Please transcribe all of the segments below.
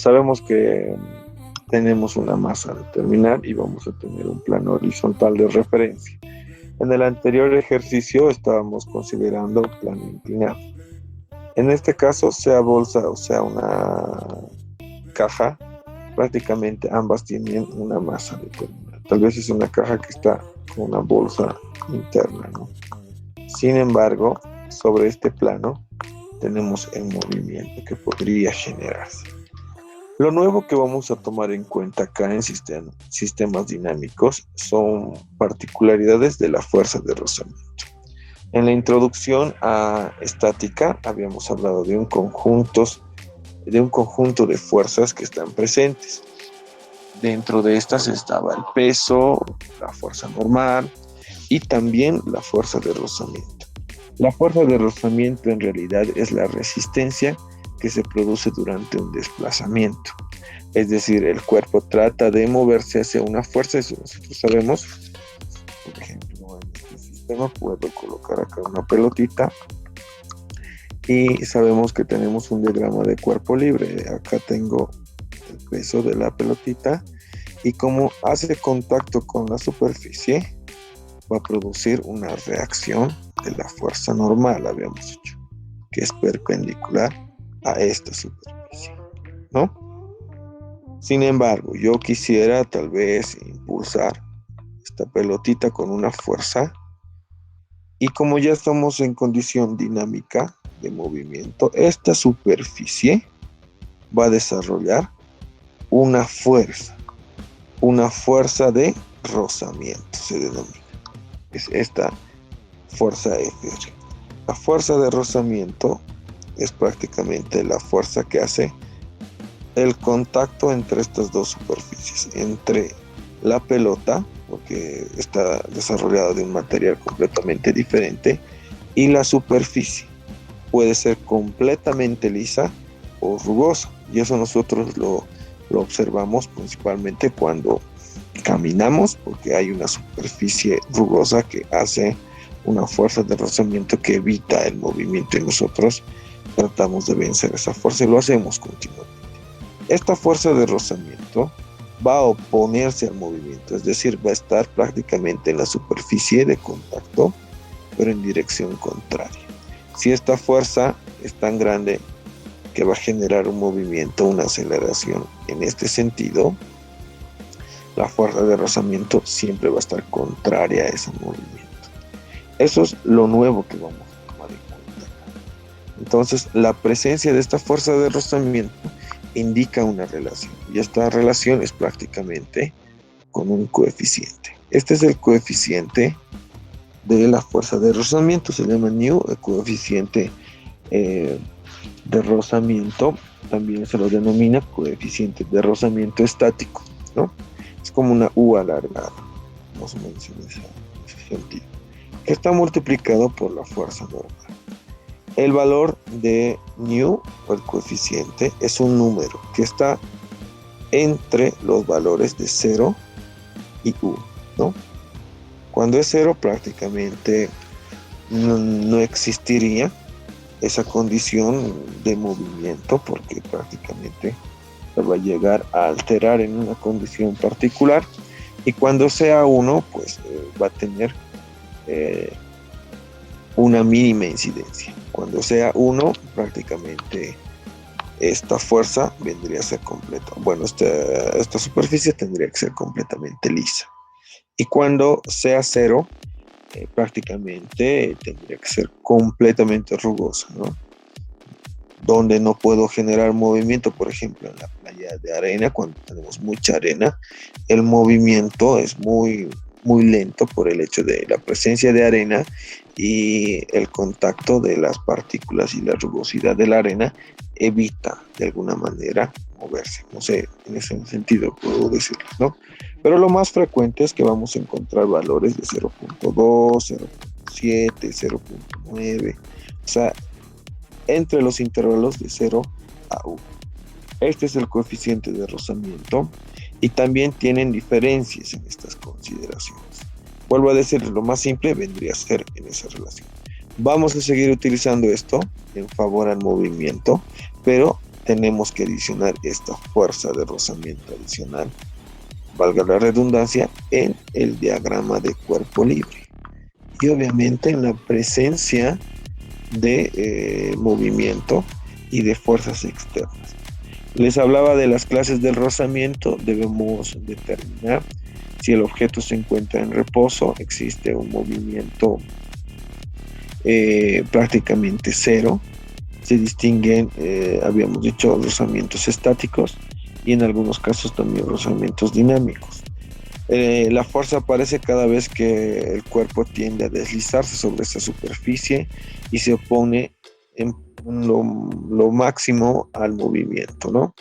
Sabemos que tenemos una masa a determinar y vamos a tener un plano horizontal de referencia. En el anterior ejercicio estábamos considerando plano inclinado. En este caso, sea bolsa o sea una caja, prácticamente ambas tienen una masa determinada. Tal vez es una caja que está con una bolsa interna, ¿no? Sin embargo, sobre este plano tenemos el movimiento que podría generarse. Lo nuevo que vamos a tomar en cuenta acá en sistemas dinámicos son particularidades de la fuerza de rozamiento. En la introducción a estática habíamos hablado de un conjunto de fuerzas que están presentes. Dentro de estas estaba el peso, la fuerza normal y también la fuerza de rozamiento. La fuerza de rozamiento en realidad es la resistencia que se produce durante un desplazamiento. Es decir, el cuerpo trata de moverse hacia una fuerza y si nosotros sabemos, por ejemplo, en este sistema puedo colocar acá una pelotita y sabemos que tenemos un diagrama de cuerpo libre. Acá tengo el peso de la pelotita y como hace contacto con la superficie, va a producir una reacción de la fuerza normal, habíamos dicho, que es perpendicular a esta superficie, ¿no? Sin embargo, yo quisiera tal vez impulsar esta pelotita con una fuerza y como ya estamos en condición dinámica de movimiento, esta superficie va a desarrollar una fuerza de rozamiento, se denomina. Es esta fuerza F. La fuerza de rozamiento es prácticamente la fuerza que hace el contacto entre estas dos superficies, entre la pelota, porque está desarrollada de un material completamente diferente, y la superficie. Puede ser completamente lisa o rugosa, y eso nosotros lo observamos principalmente cuando caminamos, porque hay una superficie rugosa que hace una fuerza de rozamiento que evita el movimiento y nosotros tratamos de vencer esa fuerza y lo hacemos continuamente. Esta fuerza de rozamiento va a oponerse al movimiento, es decir, va a estar prácticamente en la superficie de contacto, pero en dirección contraria. Si esta fuerza es tan grande que va a generar un movimiento, una aceleración en este sentido, la fuerza de rozamiento siempre va a estar contraria a ese movimiento. Eso es lo nuevo que vamos a tomar en cuenta. Entonces, la presencia de esta fuerza de rozamiento indica una relación, y esta relación es prácticamente con un coeficiente. Este es el coeficiente de la fuerza de rozamiento, se llama nu, el coeficiente de rozamiento, también se lo denomina coeficiente de rozamiento estático, ¿no? Es como una U alargada, más o menos en ese sentido, que está multiplicado por la fuerza normal. El valor de nu, o el coeficiente, es un número que está entre los valores de 0 y 1, ¿no? Cuando es 0 prácticamente no existiría esa condición de movimiento porque prácticamente se va a llegar a alterar en una condición particular y cuando sea 1 pues va a tener una mínima incidencia. Cuando sea 1 prácticamente esta fuerza vendría a ser completa. Bueno, esta superficie tendría que ser completamente lisa. Y cuando sea 0, prácticamente tendría que ser completamente rugosa, ¿no? Donde no puedo generar movimiento, por ejemplo, en la playa de arena, cuando tenemos mucha arena, el movimiento es muy, muy lento por el hecho de la presencia de arena y el contacto de las partículas y la rugosidad de la arena evita de alguna manera moverse. No sé, en ese sentido puedo decirlo, ¿no? Pero lo más frecuente es que vamos a encontrar valores de 0.2, 0.7, 0.9, o sea, entre los intervalos de 0 a 1. Este es el coeficiente de rozamiento y también tienen diferencias en estas consideraciones. Vuelvo a decir, lo más simple vendría a ser en esa relación. Vamos a seguir utilizando esto en favor al movimiento, pero tenemos que adicionar esta fuerza de rozamiento adicional, valga la redundancia, en el diagrama de cuerpo libre. Y obviamente en la presencia de movimiento y de fuerzas externas. Les hablaba de las clases del rozamiento. Debemos determinar si el objeto se encuentra en reposo, existe un movimiento prácticamente cero. Se distinguen, habíamos dicho, rozamientos estáticos y en algunos casos también rozamientos dinámicos. La fuerza aparece cada vez que el cuerpo tiende a deslizarse sobre esa superficie y se opone en lo máximo al movimiento, ¿no?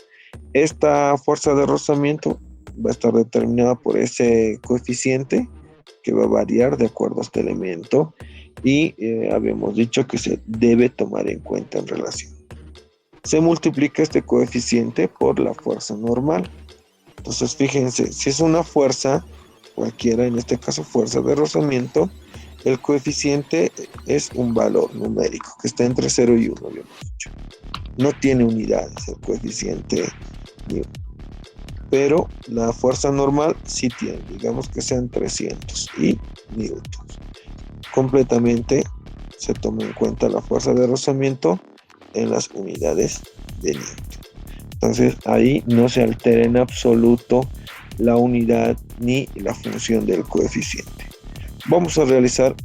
Esta fuerza de rozamiento va a estar determinada por ese coeficiente que va a variar de acuerdo a este elemento y habíamos dicho que se debe tomar en cuenta en relación. Se multiplica este coeficiente por la fuerza normal. Entonces, fíjense, si es una fuerza cualquiera, en este caso fuerza de rozamiento, el coeficiente es un valor numérico que está entre 0 y 1, habíamos dicho. No tiene unidades el coeficiente, pero la fuerza normal sí tiene, digamos que sean 300 y newtons. Completamente se toma en cuenta la fuerza de rozamiento en las unidades de newton. Entonces ahí no se altera en absoluto la unidad ni la función del coeficiente. Vamos a realizar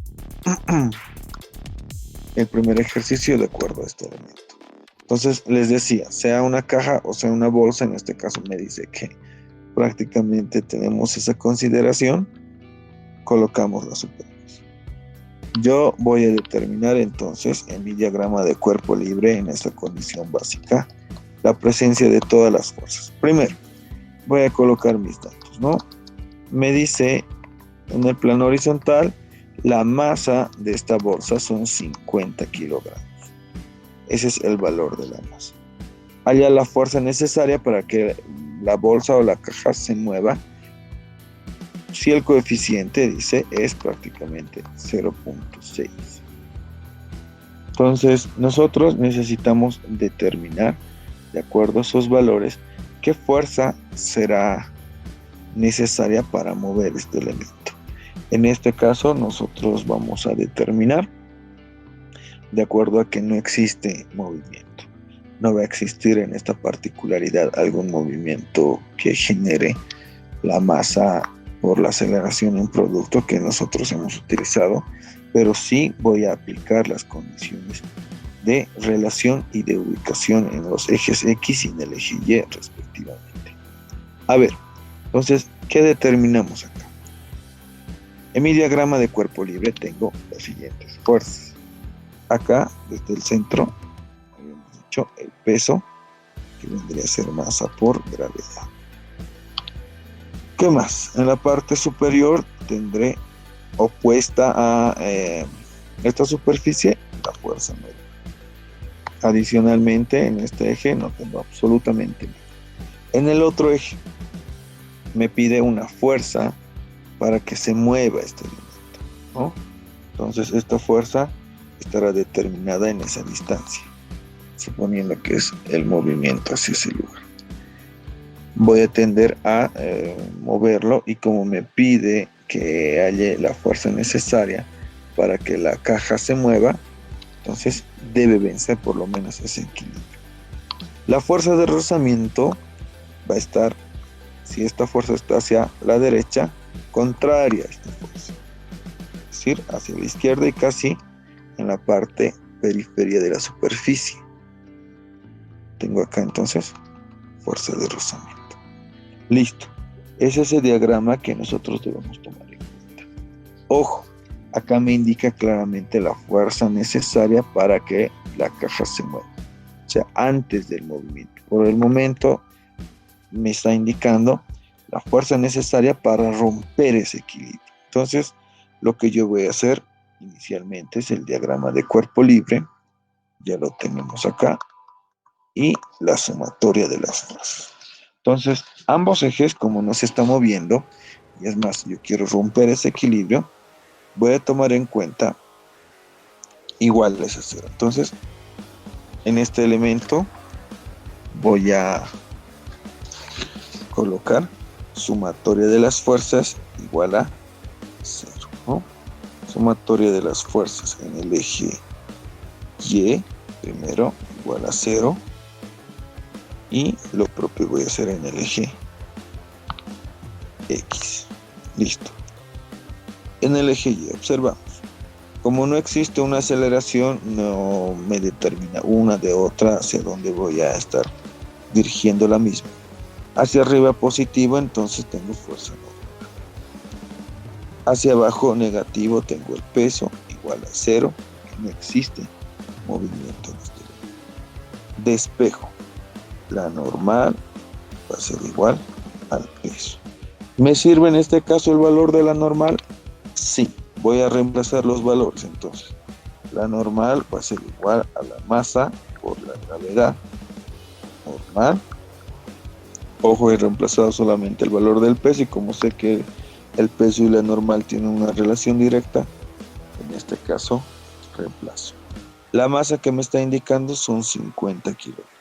el primer ejercicio de acuerdo a este elemento. Entonces les decía, sea una caja o sea una bolsa, en este caso me dice que prácticamente tenemos esa consideración, colocamos la superficie. Yo voy a determinar entonces en mi diagrama de cuerpo libre, en esta condición básica, la presencia de todas las fuerzas. Primero, voy a colocar mis datos, ¿no? Me dice en el plano horizontal, la masa de esta bolsa son 50 kilogramos. Ese es el valor de la masa. Halla la fuerza necesaria para que la bolsa o la caja se mueva. Si el coeficiente, dice, es prácticamente 0.6. Entonces, nosotros necesitamos determinar, de acuerdo a esos valores, qué fuerza será necesaria para mover este elemento. En este caso, nosotros vamos a determinar, de acuerdo a que no existe movimiento. No va a existir en esta particularidad algún movimiento que genere la masa por la aceleración en producto que nosotros hemos utilizado, pero sí voy a aplicar las condiciones de relación y de ubicación en los ejes X y en el eje Y respectivamente. A ver, entonces, ¿qué determinamos acá? En mi diagrama de cuerpo libre tengo las siguientes fuerzas. Acá, desde el centro, habíamos dicho el peso, que vendría a ser masa por gravedad. ¿Qué más? En la parte superior tendré opuesta a esta superficie la fuerza media. Adicionalmente, en este eje no tengo absolutamente nada. En el otro eje me pide una fuerza para que se mueva este elemento, ¿no? Entonces esta fuerza estará determinada en esa distancia, suponiendo que es el movimiento hacia ese lugar. Voy a tender a moverlo y como me pide que halle la fuerza necesaria para que la caja se mueva, entonces debe vencer por lo menos ese equilibrio. La fuerza de rozamiento va a estar, si esta fuerza está hacia la derecha, contraria a esta fuerza, es decir, hacia la izquierda y casi en la parte periferia de la superficie. Tengo acá entonces fuerza de rozamiento. Listo. Ese es el diagrama que nosotros debemos tomar en cuenta. Ojo, acá me indica claramente la fuerza necesaria para que la caja se mueva. O sea, antes del movimiento. Por el momento me está indicando la fuerza necesaria para romper ese equilibrio. Entonces, lo que yo voy a hacer inicialmente es el diagrama de cuerpo libre. Ya lo tenemos acá. Y la sumatoria de las fuerzas. Entonces, ambos ejes, como no se está moviendo, y es más, yo quiero romper ese equilibrio, voy a tomar en cuenta iguales a cero. Entonces, en este elemento voy a colocar sumatoria de las fuerzas igual a 0, ¿no? Sumatoria de las fuerzas en el eje Y, primero, igual a 0. Y lo propio voy a hacer en el eje X. Listo. En el eje Y, observamos. Como no existe una aceleración, no me determina una de otra hacia dónde voy a estar dirigiendo la misma. Hacia arriba positivo, entonces tengo fuerza normal. Hacia abajo negativo, tengo el peso igual a 0. No existe movimiento en este lado. Despejo. La normal va a ser igual al peso. ¿Me sirve en este caso el valor de la normal? Sí. Voy a reemplazar los valores entonces. La normal va a ser igual a la masa por la gravedad normal. Ojo, he reemplazado solamente el valor del peso y como sé que el peso y la normal tienen una relación directa, en este caso reemplazo. La masa que me está indicando son 50 kilogramos.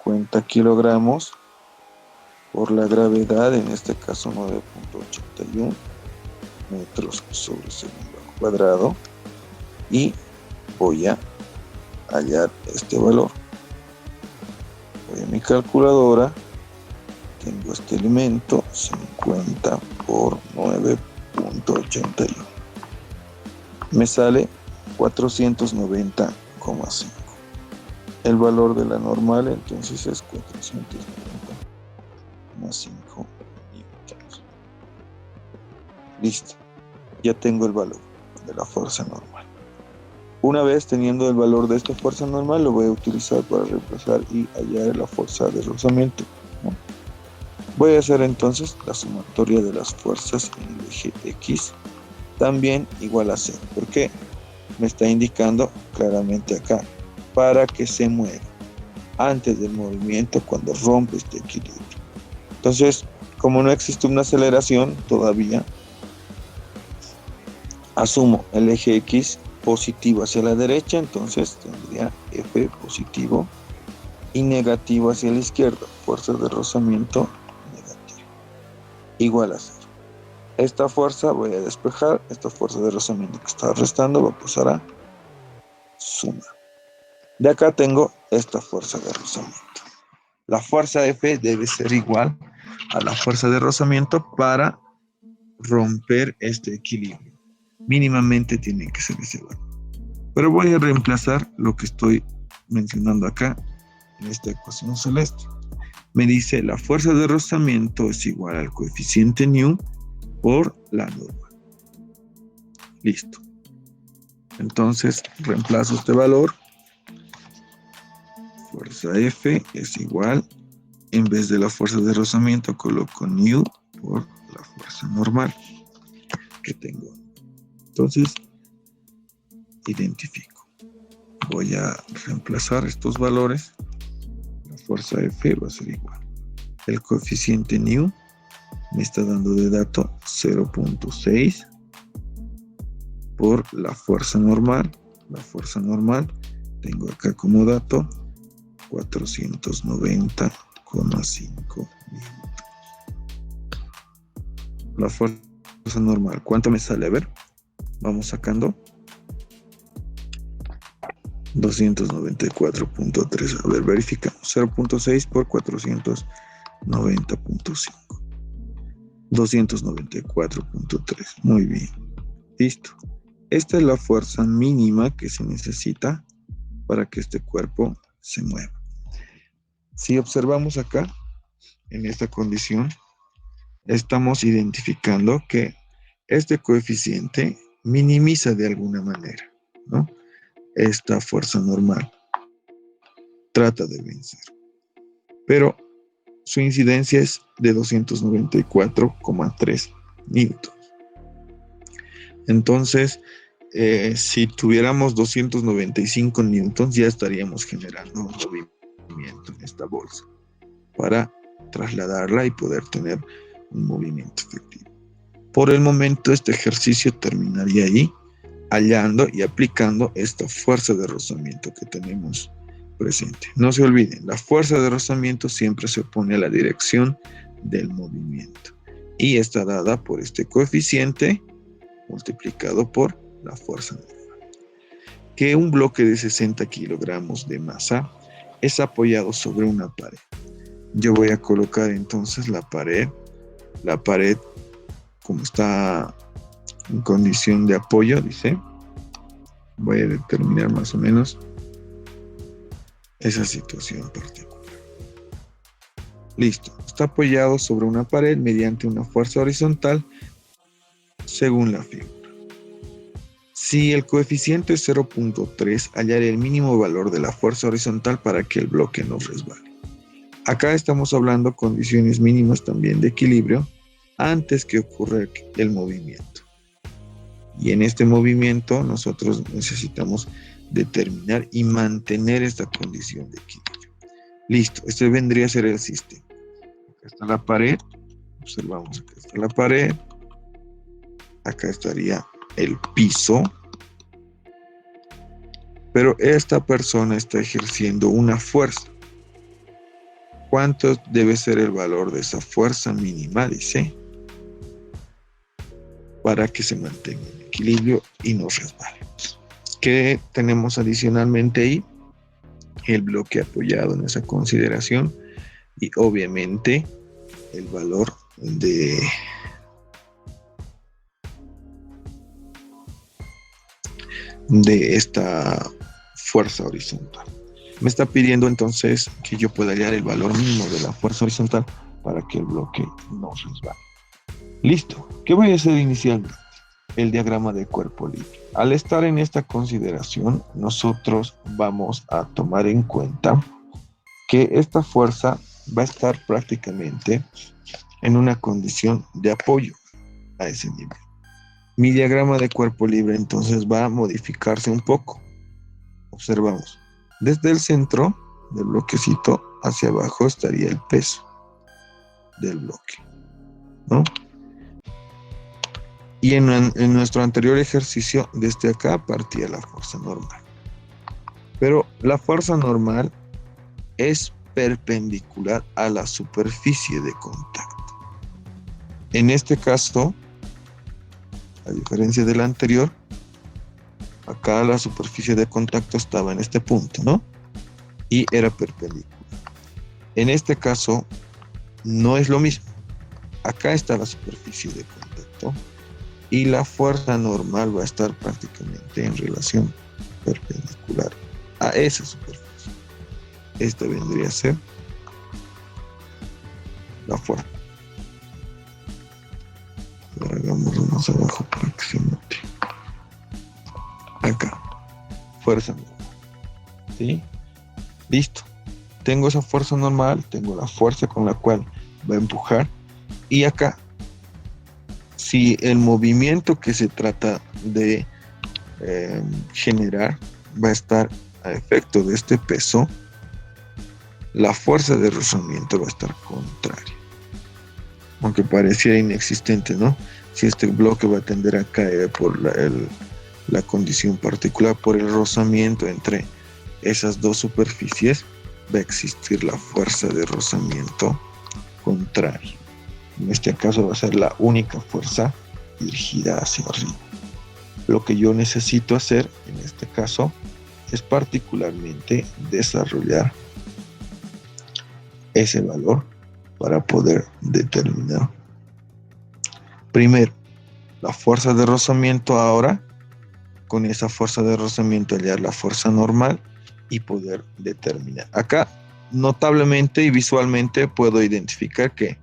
50 kilogramos por la gravedad, en este caso 9.81 metros sobre segundo al cuadrado, y voy a hallar este valor. Voy a mi calculadora, tengo este elemento, 50 por 9.81. Me sale 490,5. El valor de la normal entonces es 490,5 newtons. Listo. Ya tengo el valor de la fuerza normal. Una vez teniendo el valor de esta fuerza normal, lo voy a utilizar para reemplazar y hallar la fuerza de rozamiento, ¿no? Voy a hacer entonces la sumatoria de las fuerzas en el eje X, también igual a 0. ¿Por qué? Me está indicando claramente acá, para que se mueva antes del movimiento cuando rompe este equilibrio. Entonces, como no existe una aceleración todavía, asumo el eje X positivo hacia la derecha, entonces tendría F positivo y negativo hacia la izquierda, fuerza de rozamiento negativa, igual a 0. Esta fuerza voy a despejar, esta fuerza de rozamiento que está restando va a pasar a sumar. De acá tengo esta fuerza de rozamiento. La fuerza F debe ser igual a la fuerza de rozamiento para romper este equilibrio. Mínimamente tiene que ser ese valor. Pero voy a reemplazar lo que estoy mencionando acá en esta ecuación celeste. Me dice la fuerza de rozamiento es igual al coeficiente nu por la normal. Listo. Entonces reemplazo este valor. Fuerza F es igual, en vez de la fuerza de rozamiento coloco nu por la fuerza normal que tengo. Entonces identifico. Voy a reemplazar estos valores. La fuerza F va a ser igual. El coeficiente nu me está dando de dato 0.6 por la fuerza normal. La fuerza normal tengo acá como dato 490,5 newtons. La fuerza normal, ¿cuánto me sale? A ver, vamos sacando. 294.3. A ver, verificamos. 0.6 por 490.5. 294.3. Muy bien. Listo. Esta es la fuerza mínima que se necesita para que este cuerpo se mueva. Si observamos acá, en esta condición, estamos identificando que este coeficiente minimiza de alguna manera, ¿no? Esta fuerza normal trata de vencer, pero su incidencia es de 294,3 newtons. Entonces, si tuviéramos 295 newtons, ya estaríamos generando un movimiento en esta bolsa para trasladarla y poder tener un movimiento efectivo. Por el momento, este ejercicio terminaría ahí, hallando y aplicando esta fuerza de rozamiento que tenemos presente. No se olviden, la fuerza de rozamiento siempre se opone a la dirección del movimiento y está dada por este coeficiente multiplicado por la fuerza normal. Que un bloque de 60 kilogramos de masa es apoyado sobre una pared. Yo voy a colocar entonces la pared como está en condición de apoyo, dice, voy a determinar más o menos esa situación particular. Listo, está apoyado sobre una pared mediante una fuerza horizontal según la figura. Si el coeficiente es 0.3, hallaré el mínimo valor de la fuerza horizontal para que el bloque no resbale. Acá estamos hablando condiciones mínimas también de equilibrio antes que ocurra el movimiento. Y en este movimiento nosotros necesitamos determinar y mantener esta condición de equilibrio. Listo, este vendría a ser el sistema. Acá está la pared, observamos, acá está la pared, acá estaría el piso, pero esta persona está ejerciendo una fuerza. ¿Cuánto debe ser el valor de esa fuerza mínima? Dice, para que se mantenga en equilibrio y no resbale. ¿Qué tenemos adicionalmente ahí? El bloque apoyado en esa consideración y obviamente el valor de esta fuerza horizontal. Me está pidiendo entonces que yo pueda hallar el valor mínimo de la fuerza horizontal para que el bloque no resbale. Listo. ¿Qué voy a hacer inicialmente? El diagrama de cuerpo libre. Al estar en esta consideración, nosotros vamos a tomar en cuenta que esta fuerza va a estar prácticamente en una condición de apoyo a ese nivel. Mi diagrama de cuerpo libre entonces va a modificarse un poco. Observamos. Desde el centro del bloquecito hacia abajo estaría el peso del bloque, ¿no? Y en nuestro anterior ejercicio, desde acá partía la fuerza normal. Pero la fuerza normal es perpendicular a la superficie de contacto. En este caso, a diferencia del anterior, acá la superficie de contacto estaba en este punto, ¿no? Y era perpendicular. En este caso, no es lo mismo. Acá está la superficie de contacto y la fuerza normal va a estar prácticamente en relación perpendicular a esa superficie. Esta vendría a ser la fuerza. Ahora hagámoslo más abajo para que se note. Acá, fuerza normal. ¿Sí? Listo. Tengo esa fuerza normal, tengo la fuerza con la cual va a empujar. Y acá, si el movimiento que se trata de generar va a estar a efecto de este peso, la fuerza de rozamiento va a estar contraria. Aunque pareciera inexistente, ¿no? Si este bloque va a tender a caer por la condición particular, por el rozamiento entre esas dos superficies, va a existir la fuerza de rozamiento contraria. En este caso va a ser la única fuerza dirigida hacia arriba. Lo que yo necesito hacer en este caso es particularmente desarrollar ese valor para poder determinar primero la fuerza de rozamiento. Ahora con esa fuerza de rozamiento hallar la fuerza normal y poder determinar. Acá notablemente y visualmente puedo identificar que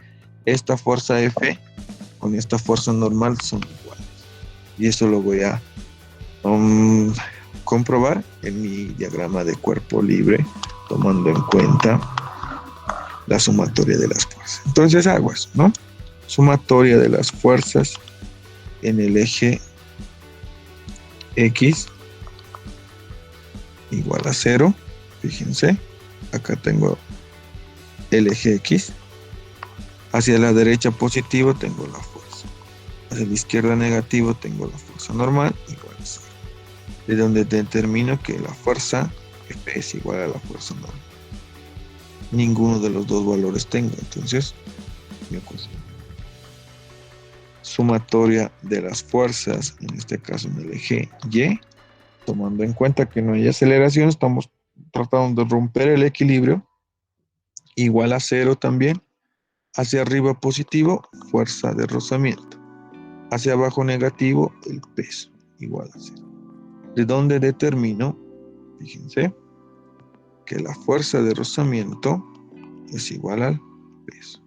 esta fuerza F con esta fuerza normal son iguales. Y eso lo voy a comprobar en mi diagrama de cuerpo libre, tomando en cuenta la sumatoria de las fuerzas. Entonces hago eso, ¿no? Sumatoria de las fuerzas en el eje X igual a 0. Fíjense, acá tengo el eje X. Hacia la derecha positivo tengo la fuerza. Hacia la izquierda negativo tengo la fuerza normal igual a 0. De donde determino que la fuerza F es igual a la fuerza normal. Ninguno de los dos valores tengo, entonces mi ecuación sumatoria de las fuerzas, en este caso en el eje Y, tomando en cuenta que no hay aceleración, estamos tratando de romper el equilibrio, igual a 0 también, hacia arriba positivo, fuerza de rozamiento, hacia abajo negativo, el peso, igual a 0. ¿De dónde determino? Fíjense que la fuerza de rozamiento es igual al peso.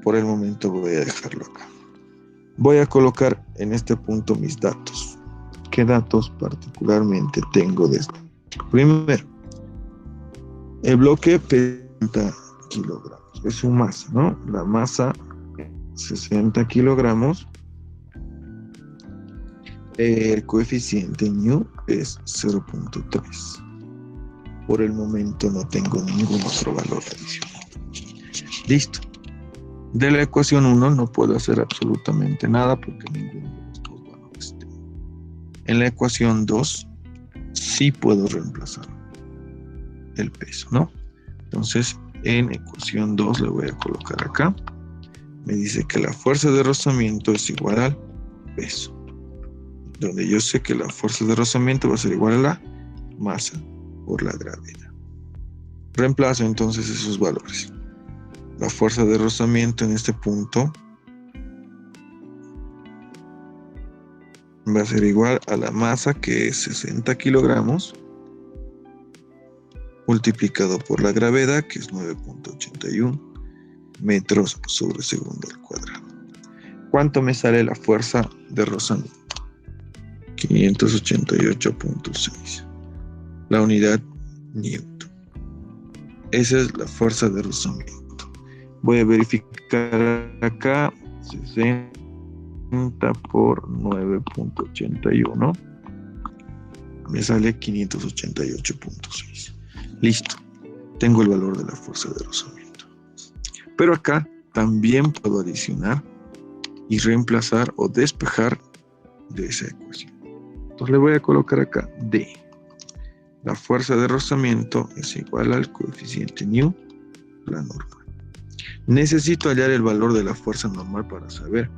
Por el momento voy a dejarlo acá. Voy a colocar en este punto mis datos. ¿Qué datos particularmente tengo de esto? Primero, el bloque pesa 60 kilogramos. Es su masa, ¿no? La masa 60 kilogramos. El coeficiente nu es 0.3. Por el momento no tengo ningún otro valor adicional. Listo. De la ecuación 1 no puedo hacer absolutamente nada porque ninguno de los dos valores tengo. En la ecuación 2 sí puedo reemplazar el peso, ¿no? Entonces, en ecuación 2 le voy a colocar acá. Me dice que la fuerza de rozamiento es igual al peso. Donde yo sé que la fuerza de rozamiento va a ser igual a la masa por la gravedad. Reemplazo entonces esos valores. La fuerza de rozamiento en este punto va a ser igual a la masa, que es 60 kilogramos, multiplicado por la gravedad, que es 9.81 metros sobre segundo al cuadrado. ¿Cuánto me sale la fuerza de rozamiento? 588.6. La unidad Newton. Esa es la fuerza de rozamiento. Voy a verificar acá. 60 por 9.81. Me sale 588.6. Listo. Tengo el valor de la fuerza de rozamiento. Pero acá también puedo adicionar y reemplazar o despejar de esa ecuación. Entonces le voy a colocar acá D. La fuerza de rozamiento es igual al coeficiente nu, la normal. Necesito hallar el valor de la fuerza normal para saber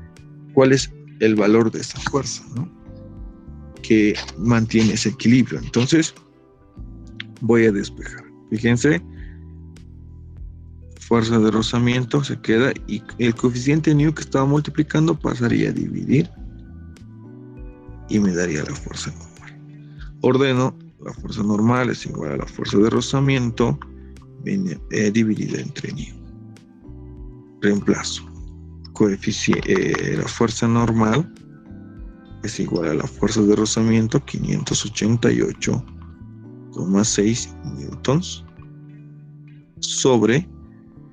cuál es el valor de esta fuerza, ¿no? Que mantiene ese equilibrio. Entonces voy a despejar. Fíjense, fuerza de rozamiento se queda y el coeficiente nu que estaba multiplicando pasaría a dividir y me daría la fuerza normal. Ordeno, la fuerza normal es igual a la fuerza de rozamiento dividida entre nu. Reemplazo. La fuerza normal es igual a la fuerza de rozamiento, 588,6 newtons, sobre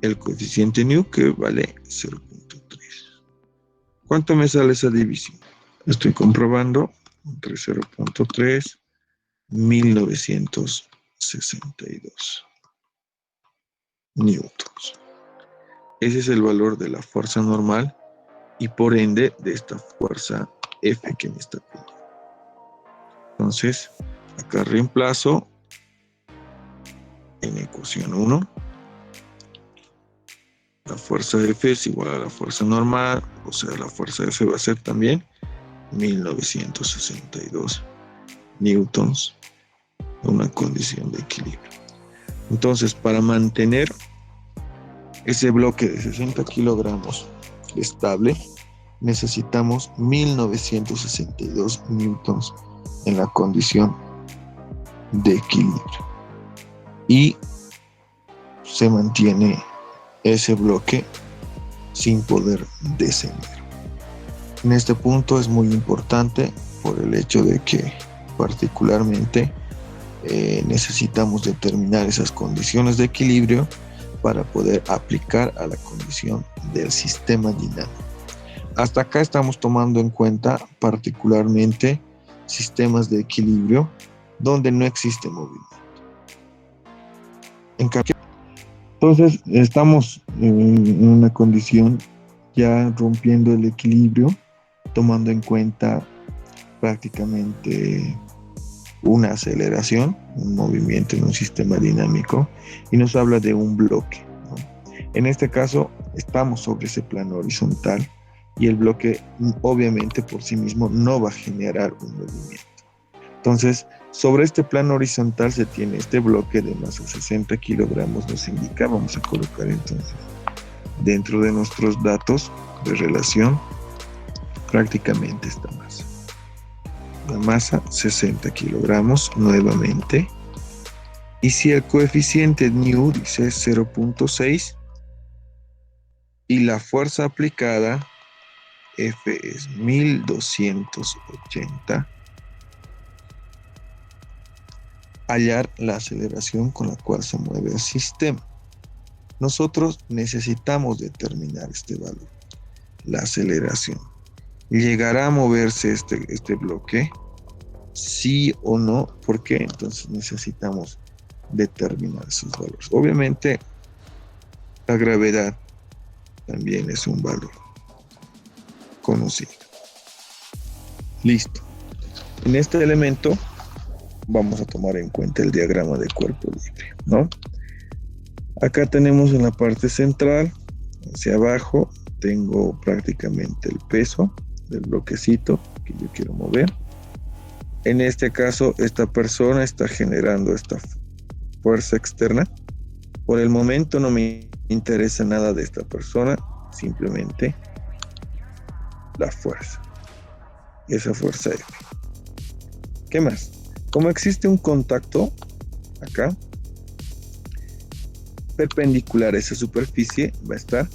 el coeficiente nu, que vale 0.3. ¿Cuánto me sale esa división? Estoy comprobando. Entre 0.3, 1962 newtons. Ese es el valor de la fuerza normal y por ende de esta fuerza F que me está pidiendo. Entonces, acá reemplazo en ecuación 1. La fuerza F es igual a la fuerza normal, o sea, la fuerza F va a ser también 1962 newtons, una condición de equilibrio. Entonces, para mantener ese bloque de 60 kilogramos estable, necesitamos 1962 newtons en la condición de equilibrio. Y se mantiene ese bloque sin poder descender. En este punto es muy importante por el hecho de que particularmente necesitamos determinar esas condiciones de equilibrio para poder aplicar a la condición del sistema dinámico. Hasta acá estamos tomando en cuenta particularmente sistemas de equilibrio donde no existe movimiento. Entonces estamos en una condición ya rompiendo el equilibrio, tomando en cuenta prácticamente una aceleración, un movimiento en un sistema dinámico, y nos habla de un bloque, ¿no? En este caso, estamos sobre ese plano horizontal y el bloque obviamente por sí mismo no va a generar un movimiento. Entonces, sobre este plano horizontal se tiene este bloque de masa 60 kilogramos, nos indica, vamos a colocar entonces dentro de nuestros datos de relación prácticamente esta masa. La masa 60 kilogramos nuevamente. Y si el coeficiente nu dice 0.6 y la fuerza aplicada F es 1280, hallar la aceleración con la cual se mueve el sistema. Nosotros necesitamos determinar este valor, la aceleración. ¿Llegará a moverse este bloque? ¿Sí o no? ¿Por qué? Entonces necesitamos determinar esos valores. Obviamente, la gravedad también es un valor conocido. Listo. En este elemento vamos a tomar en cuenta el diagrama de cuerpo libre, ¿no? Acá tenemos en la parte central, hacia abajo, tengo prácticamente el peso del bloquecito que yo quiero mover. En este caso, esta persona está generando esta fuerza externa. Por el momento no me interesa nada de esta persona, simplemente la fuerza. Esa fuerza F. ¿Qué más? Como existe un contacto acá, perpendicular a esa superficie, va a estar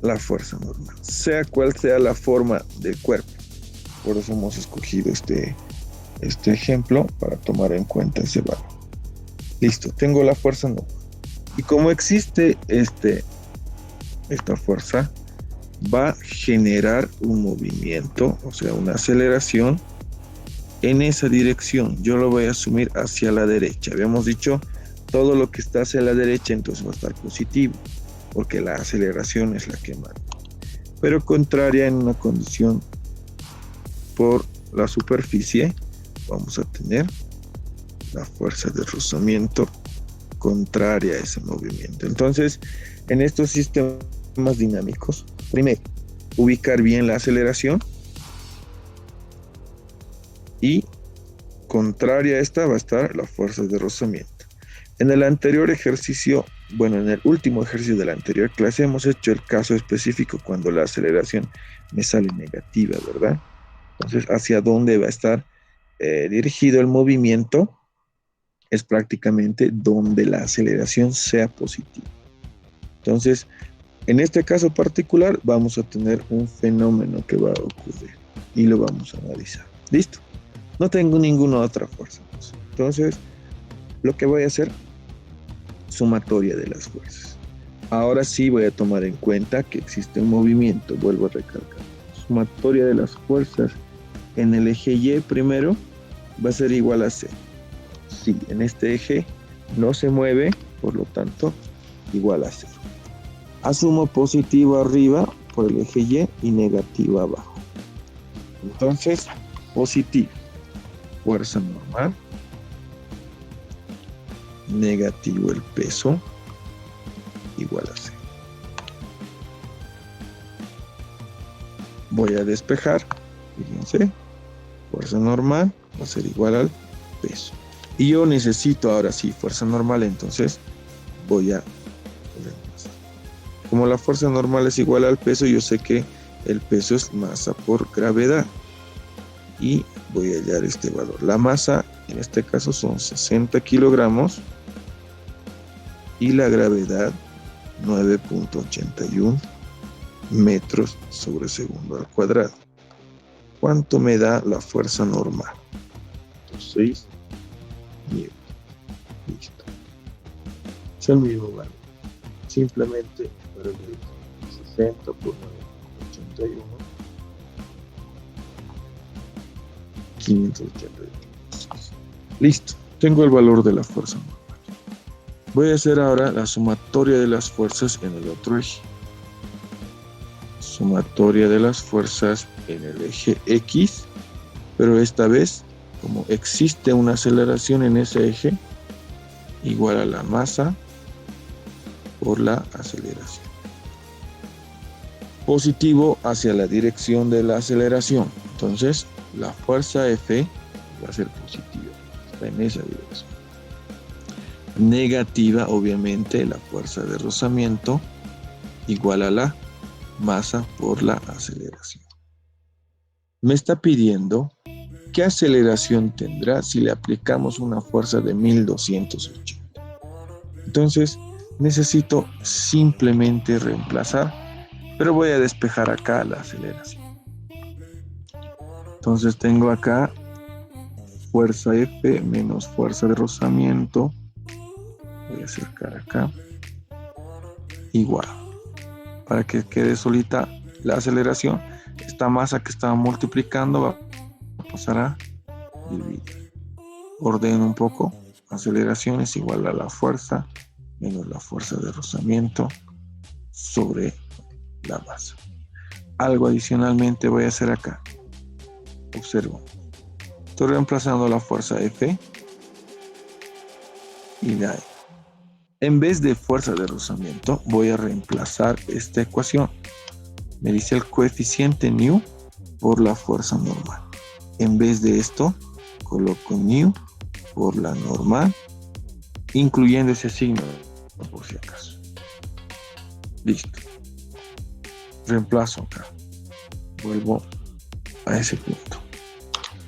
la fuerza normal, sea cual sea la forma del cuerpo. Por eso hemos escogido este ejemplo para tomar en cuenta ese valor. Listo, tengo la fuerza normal. Y como existe esta fuerza, va a generar un movimiento, o sea, una aceleración en esa dirección. Yo lo voy a asumir hacia la derecha. Habíamos dicho, todo lo que está hacia la derecha entonces va a estar positivo, porque la aceleración es la que marca. Pero contraria en una condición por la superficie, vamos a tener la fuerza de rozamiento contraria a ese movimiento. Entonces, en estos sistemas dinámicos, primero, ubicar bien la aceleración y contraria a esta va a estar la fuerza de rozamiento. En el anterior ejercicio, bueno, en el último ejercicio de la anterior clase hemos hecho el caso específico cuando la aceleración me sale negativa, ¿verdad? Entonces, hacia dónde va a estar dirigido el movimiento es prácticamente donde la aceleración sea positiva. Entonces, en este caso particular vamos a tener un fenómeno que va a ocurrir y lo vamos a analizar. ¿Listo? No tengo ninguna otra fuerza. Entonces, lo que voy a hacer, sumatoria de las fuerzas. Ahora sí voy a tomar en cuenta que existe un movimiento, vuelvo a recalcar. Sumatoria de las fuerzas en el eje Y primero va a ser igual a C. Sí, en este eje no se mueve, por lo tanto, igual a 0. Asumo positivo arriba por el eje Y y negativo abajo. Entonces, positivo, fuerza normal, negativo el peso, igual a 0. Voy a despejar, fíjense, fuerza normal va a ser igual al peso. Y yo necesito ahora sí fuerza normal, entonces voy a reemplazar. Como la fuerza normal es igual al peso, yo sé que el peso es masa por gravedad. Y voy a hallar este valor. La masa, en este caso, son 60 kilogramos. Y la gravedad, 9.81 metros sobre segundo al cuadrado. ¿Cuánto me da la fuerza normal? 6 newton. Listo. Es el mismo valor. Simplemente para el 60 por 9.81, 581. Listo. Tengo el valor de la fuerza normal. Voy a hacer ahora la sumatoria de las fuerzas en el otro eje. Sumatoria de las fuerzas en el eje X, pero esta vez como existe una aceleración en ese eje, igual a la masa por la aceleración. Positivo hacia la dirección de la aceleración. Entonces, la fuerza F va a ser positiva. Está en esa dirección. Negativa, obviamente, la fuerza de rozamiento igual a la masa por la aceleración. Me está pidiendo qué aceleración tendrá si le aplicamos una fuerza de 1280. Entonces, necesito simplemente reemplazar, pero voy a despejar acá la aceleración. Entonces tengo acá fuerza F menos fuerza de rozamiento. Voy a acercar acá. Igual. Para que quede solita la aceleración, esta masa que estaba multiplicando va a pasar a dividir. Ordeno un poco. Aceleración es igual a la fuerza menos la fuerza de rozamiento sobre la masa. Algo adicionalmente voy a hacer acá. Observo. Estoy reemplazando la fuerza F y de ahí. En vez de fuerza de rozamiento, voy a reemplazar esta ecuación. Me dice el coeficiente nu por la fuerza normal. En vez de esto, coloco nu por la normal, incluyendo ese signo por si acaso. Listo. Reemplazo acá. Vuelvo a ese punto.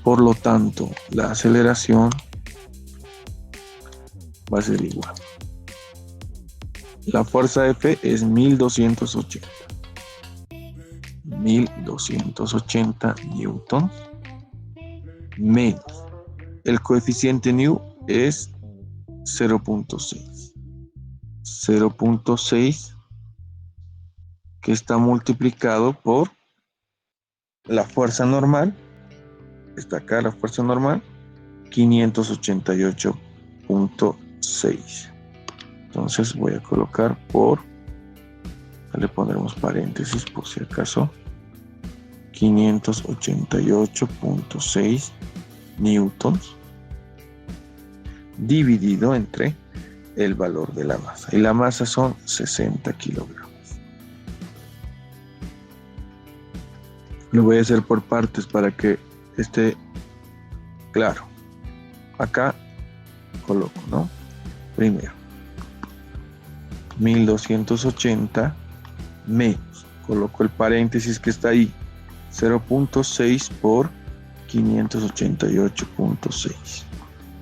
Por lo tanto, la aceleración va a ser igual. La fuerza F es 1280. 1280 newtons menos. El coeficiente nu es 0.6. 0.6 que está multiplicado por la fuerza normal. Está acá la fuerza normal, 588.6. Entonces voy a colocar por, le pondremos paréntesis por si acaso, 588.6 newtons dividido entre el valor de la masa. Y la masa son 60 kilogramos. Lo voy a hacer por partes para que esté claro. Acá coloco, ¿no? Primero, 1280 menos, coloco el paréntesis que está ahí, 0.6 por 588.6.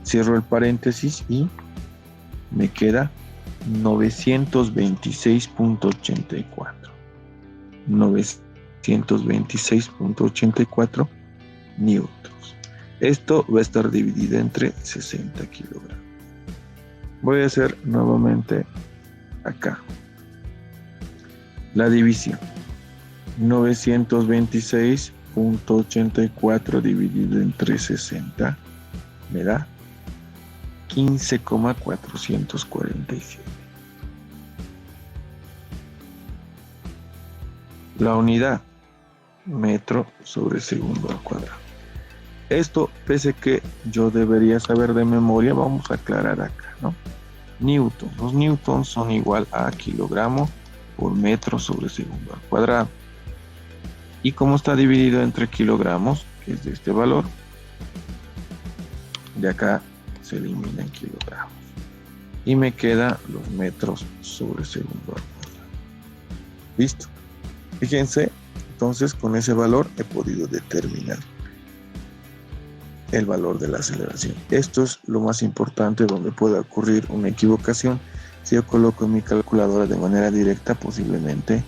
Cierro el paréntesis y me queda 926.84. 926.84 newtons. Esto va a estar dividido entre 60 kilogramos. Voy a hacer nuevamente acá la división. 926.84 dividido entre 60 me da 15,447. La unidad, metro sobre segundo al cuadrado. Esto, pese que yo debería saber de memoria, vamos a aclarar acá, ¿no? Newton. Los newtons son igual a kilogramo por metro sobre segundo al cuadrado. Y como está dividido entre kilogramos, que es de este valor, de acá se eliminan kilogramos. Y me queda los metros sobre segundo al cuadrado. ¿Listo? Fíjense, entonces con ese valor he podido determinar el valor de la aceleración. Esto es lo más importante donde puede ocurrir una equivocación. Si yo coloco en mi calculadora de manera directa, posiblemente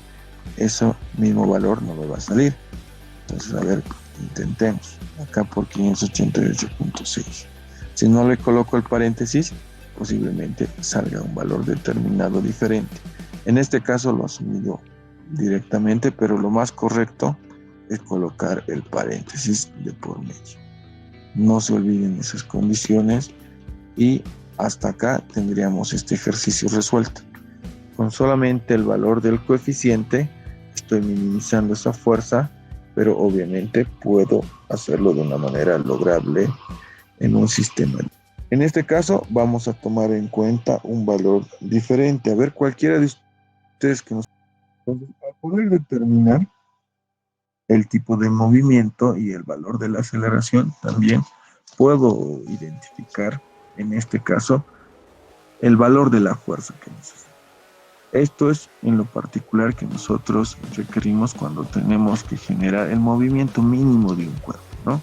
ese mismo valor no me va a salir. Entonces, a ver, intentemos. Acá por 588.6. Si no le coloco el paréntesis, posiblemente salga un valor determinado diferente. En este caso lo he asumido directamente, pero lo más correcto es colocar el paréntesis de por medio. No se olviden esas condiciones y hasta acá tendríamos este ejercicio resuelto. Con solamente el valor del coeficiente estoy minimizando esa fuerza, pero obviamente puedo hacerlo de una manera lograble en un sistema. En este caso vamos a tomar en cuenta un valor diferente. A ver, cualquiera de ustedes que nos... Entonces, para poder determinar el tipo de movimiento y el valor de la aceleración, también puedo identificar, en este caso, el valor de la fuerza que necesito. Esto es en lo particular que nosotros requerimos cuando tenemos que generar el movimiento mínimo de un cuerpo, ¿no?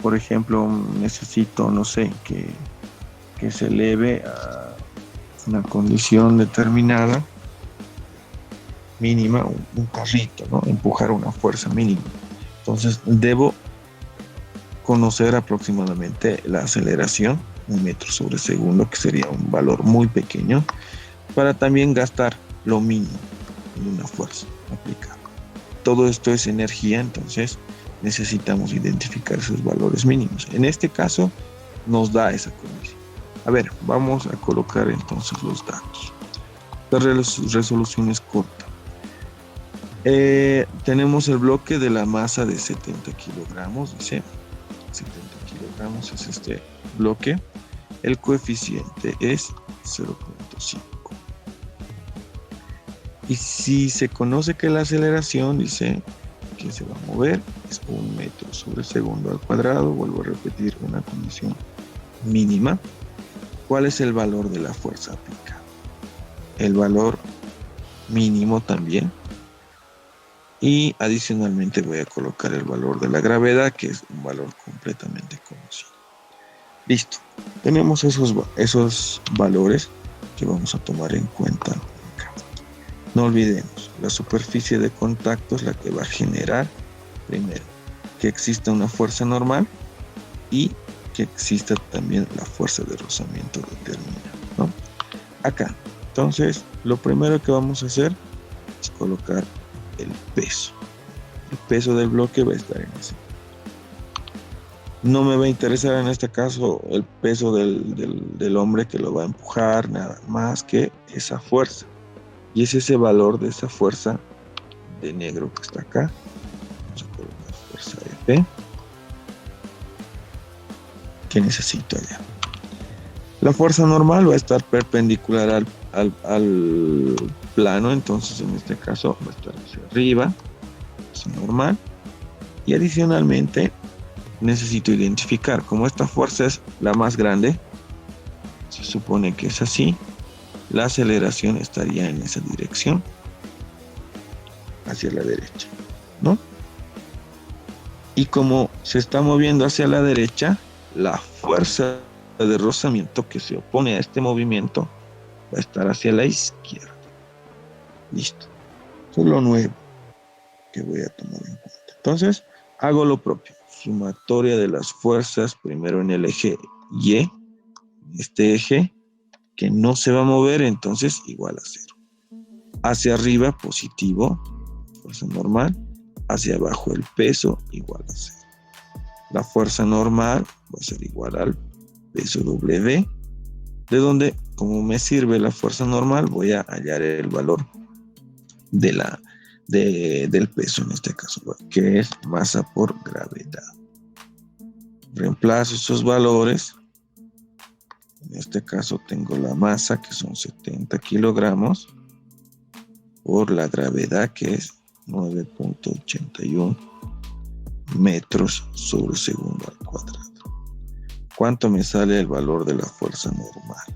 Por ejemplo, necesito, no sé, que se eleve a una condición determinada, mínima, un carrito, ¿no? Empujar una fuerza mínima. Entonces, debo conocer aproximadamente la aceleración, 1 metro sobre segundo, que sería un valor muy pequeño, para también gastar lo mínimo en una fuerza aplicada. Todo esto es energía, entonces necesitamos identificar esos valores mínimos. En este caso, nos da esa condición. A ver, vamos a colocar entonces los datos. La resolución es corta. Tenemos el bloque de la masa de 70 kilogramos, dice 70 kilogramos es este bloque. El coeficiente es 0.5. Y si se conoce que la aceleración, dice que se va a mover, es 1 metro sobre segundo al cuadrado, vuelvo a repetir, una condición mínima. ¿Cuál es el valor de la fuerza aplicada? El valor mínimo también. Y adicionalmente voy a colocar el valor de la gravedad, que es un valor completamente conocido. Listo. Tenemos esos valores que vamos a tomar en cuenta acá. No olvidemos, la superficie de contacto es la que va a generar, primero, que exista una fuerza normal y que exista también la fuerza de rozamiento determinada, ¿no? Acá. Entonces, lo primero que vamos a hacer es colocar el peso. El peso del bloque va a estar en ese. No me va a interesar en este caso el peso del hombre que lo va a empujar, nada más que esa fuerza. Y es ese valor de esa fuerza de negro que está acá. Vamos a colocar fuerza F. Que necesito allá. La fuerza normal va a estar perpendicular al plano, entonces en este caso va a estar hacia arriba, es normal. Y adicionalmente necesito identificar, como esta fuerza es la más grande, se supone que es así, la aceleración estaría en esa dirección, hacia la derecha, ¿no? Y como se está moviendo hacia la derecha, la fuerza de rozamiento que se opone a este movimiento va a estar hacia la izquierda. Listo. Eso es lo nuevo que voy a tomar en cuenta. Entonces, hago lo propio. Sumatoria de las fuerzas, primero en el eje Y, este eje, que no se va a mover, entonces igual a 0. Hacia arriba, positivo, fuerza normal. Hacia abajo, el peso, igual a 0. La fuerza normal va a ser igual al peso W, de donde, como me sirve la fuerza normal, voy a hallar el valor del peso en este caso, que es masa por gravedad. Reemplazo esos valores. En este caso tengo la masa, que son 70 kilogramos, por la gravedad, que es 9.81 metros sobre segundo al cuadrado. ¿Cuánto me sale el valor de la fuerza normal?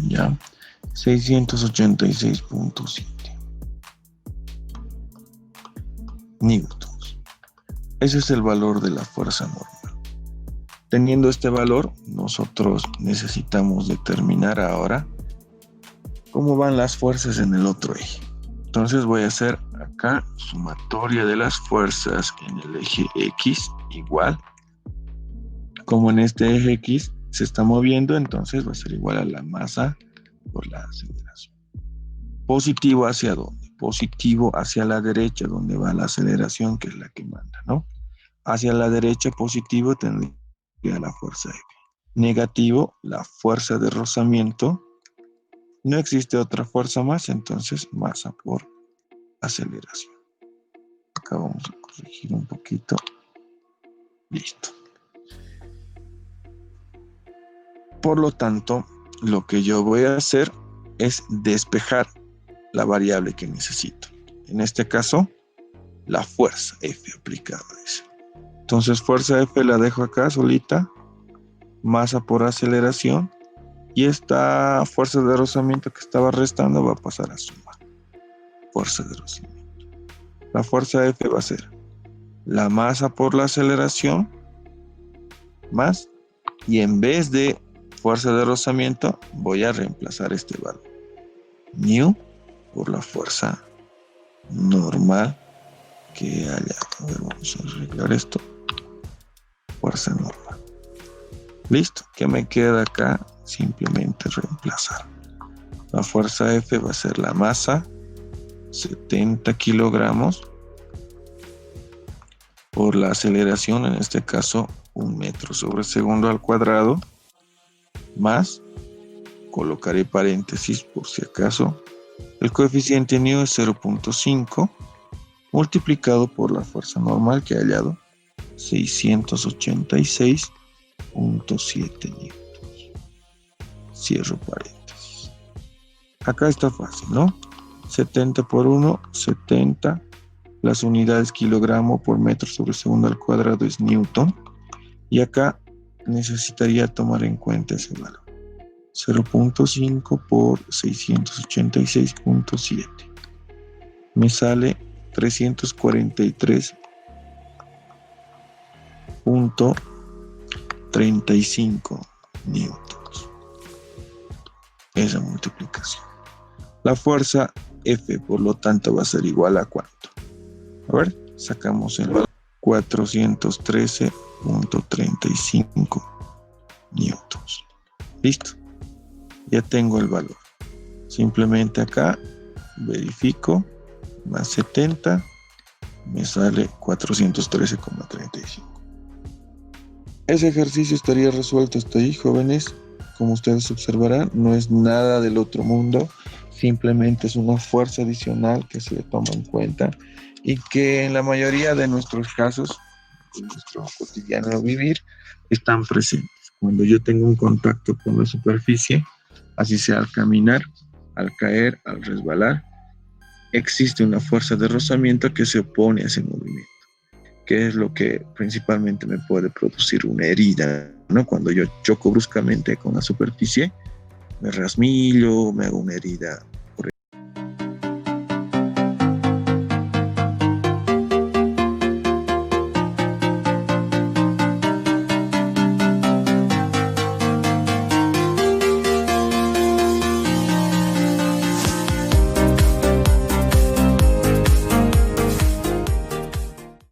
Ya, 686.7 newtons. Ese es el valor de la fuerza normal. Teniendo este valor, nosotros necesitamos determinar ahora cómo van las fuerzas en el otro eje. Entonces voy a hacer acá sumatoria de las fuerzas en el eje X, igual. Como en este eje X se está moviendo, entonces va a ser igual a la masa por la aceleración. ¿Positivo hacia dónde? Positivo hacia la derecha, donde va la aceleración, que es la que manda, ¿no? Hacia la derecha, positivo, tendría la fuerza F. Negativo, la fuerza de rozamiento. No existe otra fuerza más, entonces masa por aceleración. Acá vamos a corregir un poquito. Listo. Por lo tanto, lo que yo voy a hacer es despejar la variable que necesito. En este caso, la fuerza F aplicada. Entonces, fuerza F la dejo acá solita, masa por aceleración, y esta fuerza de rozamiento que estaba restando va a pasar a sumar. Fuerza de rozamiento. La fuerza F va a ser la masa por la aceleración más, y en vez de fuerza de rozamiento voy a reemplazar este valor new por la fuerza normal que haya. A ver, vamos a arreglar esto. Fuerza normal. Listo. ¿Qué me queda acá? Simplemente reemplazar. La fuerza F va a ser la masa, 70 kilogramos, por la aceleración, en este caso 1 metro sobre segundo al cuadrado, más, colocaré paréntesis por si acaso, el coeficiente new es 0.5 multiplicado por la fuerza normal que he hallado, 686.7 newtons. Cierro paréntesis. Acá está fácil, ¿no? 70 por 1, 70. Las unidades kilogramo por metro sobre segundo al cuadrado es newton. Y acá necesitaría tomar en cuenta ese valor. 0.5 por 686.7. Me sale 343.35 newtons. Esa multiplicación. La fuerza F, por lo tanto, va a ser igual a ¿cuánto? A ver, sacamos el valor. 413.35 newtons. Listo. Ya tengo el valor. Simplemente acá verifico. Más 70. Me sale 413.35. Ese ejercicio estaría resuelto hasta ahí, jóvenes. Como ustedes observarán, no es nada del otro mundo. Simplemente es una fuerza adicional que se toma en cuenta y que en la mayoría de nuestros casos, en nuestro cotidiano vivir, están presentes. Cuando yo tengo un contacto con la superficie, así sea al caminar, al caer, al resbalar, existe una fuerza de rozamiento que se opone a ese movimiento, que es lo que principalmente me puede producir una herida, ¿no? Cuando yo choco bruscamente con la superficie, me rasmillo, me hago una herida